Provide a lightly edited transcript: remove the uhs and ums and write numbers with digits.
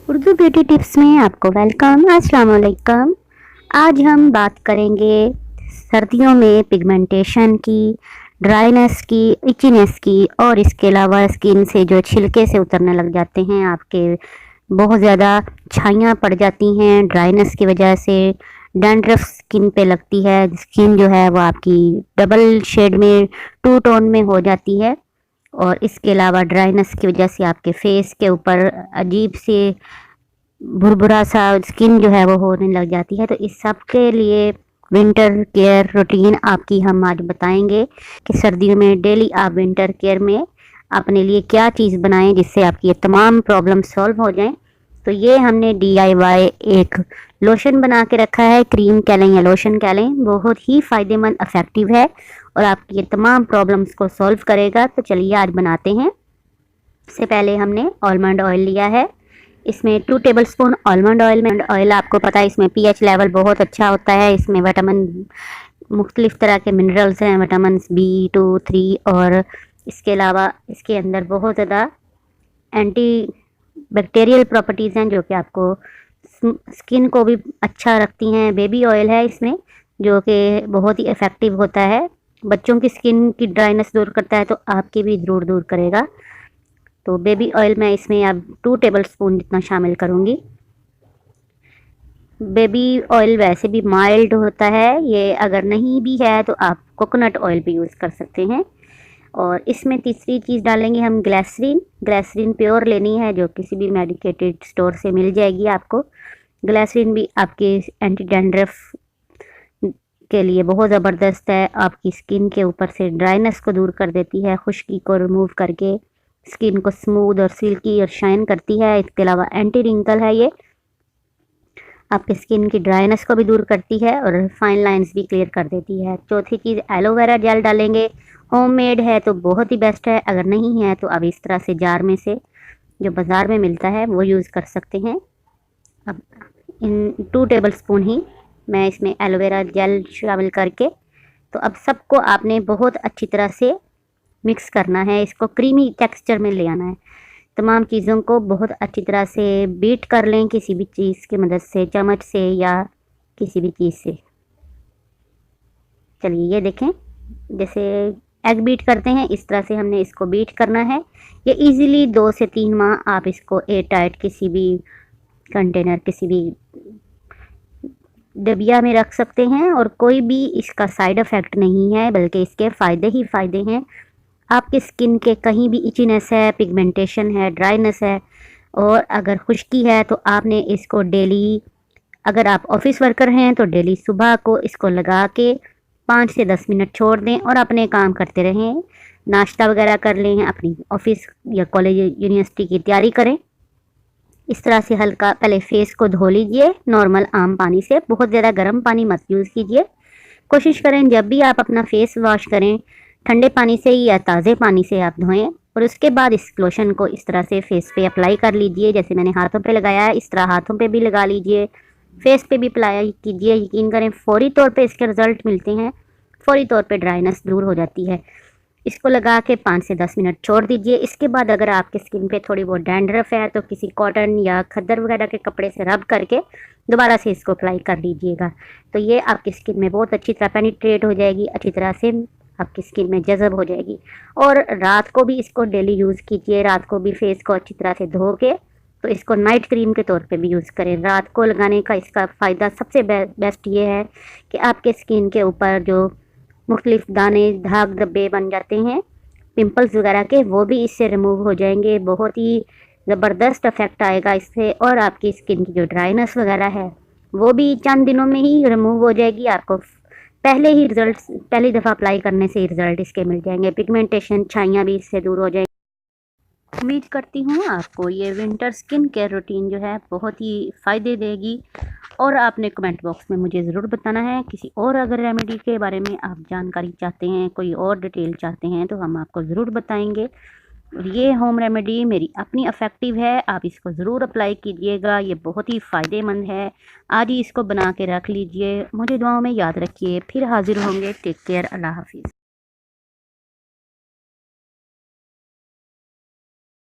Urdu beauty tips में आपको welcome. अस्सलाम वालेकुम। आज हम बात करेंगे सर्दियों में पिगमेंटेशन की, ड्राइनेस की, इचीनेस की और इसके अलावा स्किन से जो छिलके से उतरने लग जाते हैं, आपके बहुत ज़्यादा छाइयाँ पड़ जाती हैं ड्राइनेस की वजह से, डैंड्रफ स्किन पे लगती है, स्किन जो है वो आपकी डबल शेड में, टू टोन में हो जाती है। और इसके अलावा ड्राइनेस की वजह से आपके फेस के ऊपर अजीब से भुरभुरा सा स्किन जो है वो होने लग जाती है। तो इस सब के लिए विंटर केयर रूटीन आपकी हम आज बताएंगे कि सर्दियों में डेली आप विंटर केयर में अपने लिए क्या चीज़ बनाएं जिससे आपकी ये तमाम प्रॉब्लम सॉल्व हो जाएं। तो ये हमने DIY एक लोशन बना के रखा है, क्रीम कह लें या लोशन कह लें, बहुत ही फ़ायदेमंद इफ़ेक्टिव है और आपकी ये तमाम प्रॉब्लम्स को सॉल्व करेगा। तो चलिए आज बनाते हैं। इससे पहले हमने आलमंड ऑयल लिया है, इसमें 2 टेबलस्पून आलमंड ऑयल में ऑयल आपको पता है इसमें pH लेवल बहुत अच्छा होता है, इसमें विटामिन मुख्तलिफ़ तरह के मिनरल्स हैं, विटामिन B2, 3 और इसके अलावा इसके अंदर बहुत ज़्यादा एंटी बैक्टीरियल प्रॉपर्टीज़ हैं जो कि आपको स्किन को भी अच्छा रखती हैं। बेबी ऑयल है इसमें जो कि बहुत ही इफ़ेक्टिव होता है, बच्चों की स्किन की ड्राइनेस दूर करता है तो आपकी भी ज़रूर दूर करेगा। तो बेबी ऑयल मैं इसमें अब 2 टेबलस्पून जितना शामिल करूँगी। बेबी ऑयल वैसे भी माइल्ड होता है, ये अगर नहीं भी है तो आप कोकोनट ऑयल भी यूज़ कर सकते हैं। और इसमें तीसरी चीज़ डालेंगे हम ग्लिसरीन। ग्लिसरीन प्योर लेनी है जो किसी भी मेडिकेटेड स्टोर से मिल जाएगी आपको। ग्लिसरीन भी आपके एंटी डैंड्रफ के लिए बहुत ज़बरदस्त है, आपकी स्किन के ऊपर से ड्राइनेस को दूर कर देती है, खुश्की को रिमूव करके स्किन को स्मूथ और सिल्की और शाइन करती है। इसके अलावा एंटी रिंकल है, ये आपकी स्किन की ड्राइनेस को भी दूर करती है और फाइन लाइंस भी क्लियर कर देती है। चौथी चीज़ एलोवेरा जेल डालेंगे, होममेड है तो बहुत ही बेस्ट है, अगर नहीं है तो अब इस तरह से जार में से जो बाज़ार में मिलता है वो यूज़ कर सकते हैं। अब इन 2 टेबलस्पून ही मैं इसमें एलोवेरा जेल शामिल करके, तो अब सबको आपने बहुत अच्छी तरह से मिक्स करना है, इसको क्रीमी टेक्सचर में ले आना है। तमाम चीज़ों को बहुत अच्छी तरह से बीट कर लें किसी भी चीज़ की मदद से, चम्मच से या किसी भी चीज़ से। चलिए ये देखें, जैसे एग बीट करते हैं इस तरह से हमने इसको बीट करना है। ये इजीली 2 से 3 माह आप इसको एयर टाइट किसी भी कंटेनर, किसी भी डबिया में रख सकते हैं और कोई भी इसका साइड इफ़ेक्ट नहीं है, बल्कि इसके फ़ायदे ही फ़ायदे हैं। आपकी स्किन के कहीं भी इचीनेस है, पिगमेंटेशन है, ड्राइनेस है और अगर खुश्की है तो आपने इसको डेली, अगर आप ऑफिस वर्कर हैं तो डेली सुबह को इसको लगा के 5 से 10 मिनट छोड़ दें और अपने काम करते रहें, नाश्ता वगैरह कर लें, अपनी ऑफिस या कॉलेज यूनिवर्सिटी की तैयारी करें। इस तरह से हल्का पहले फेस को धो लीजिए नॉर्मल आम पानी से, बहुत ज़्यादा गर्म पानी मत यूज़ कीजिए। कोशिश करें जब भी आप अपना फेस वॉश करें ठंडे पानी से या ताज़े पानी से आप धोएं और उसके बाद इस लोशन को इस तरह से फेस पे अप्लाई कर लीजिए। जैसे मैंने हाथों पे लगाया है इस तरह हाथों पे भी लगा लीजिए, फेस पे भी अप्लाई कीजिए। यकीन करें फौरी तौर पे इसके रिज़ल्ट मिलते हैं, फौरी तौर पे ड्राइनेस दूर हो जाती है। इसको लगा के 5 से 10 मिनट छोड़ दीजिए। इसके बाद अगर आपकी स्किन पे थोड़ी बहुत डैंड्रफ है तो किसी कॉटन या खद्दर वगैरह के कपड़े से रब करके दोबारा से इसको अप्लाई कर लीजिएगा। तो ये आपकी स्किन में बहुत अच्छी तरह पेनिट्रेट हो जाएगी, अच्छी तरह से आपकी स्किन में जज़ब हो जाएगी। और रात को भी इसको डेली यूज़ कीजिए, रात को भी फेस को अच्छी तरह से धो के, तो इसको नाइट क्रीम के तौर पे भी यूज़ करें। रात को लगाने का इसका फ़ायदा सबसे बेस्ट ये है कि आपके स्किन के ऊपर जो मुख्तलिफ दाने, दाग धब्बे बन जाते हैं पिंपल्स वगैरह के, वो भी इससे रिमूव हो जाएंगे। बहुत ही ज़बरदस्त इफ़ेक्ट आएगा इससे और आपकी स्किन की जो ड्राइनेस वगैरह है वो भी चंद दिनों में ही रिमूव हो जाएगी। आपको पहले ही रिज़ल्ट, पहली दफ़ा अप्लाई करने से ही रिज़ल्ट इसके मिल जाएंगे। पिगमेंटेशन, छाइयाँ भी इससे दूर हो जाएंगी। उम्मीद करती हूँ आपको ये विंटर स्किन केयर रूटीन जो है बहुत ही फ़ायदे देगी और आपने कमेंट बॉक्स में मुझे ज़रूर बताना है किसी और अगर रेमेडी के बारे में आप जानकारी चाहते हैं, कोई और डिटेल चाहते हैं तो हम आपको ज़रूर बताएंगे। और ये होम रेमेडी मेरी अपनी इफ़ेक्टिव है, आप इसको ज़रूर अप्लाई कीजिएगा, ये बहुत ही फ़ायदेमंद है। आज ही इसको बना के रख लीजिए। मुझे दुआओं में याद रखिए, फिर हाज़िर होंगे। टेक केयर, अल्लाह हाफिज़।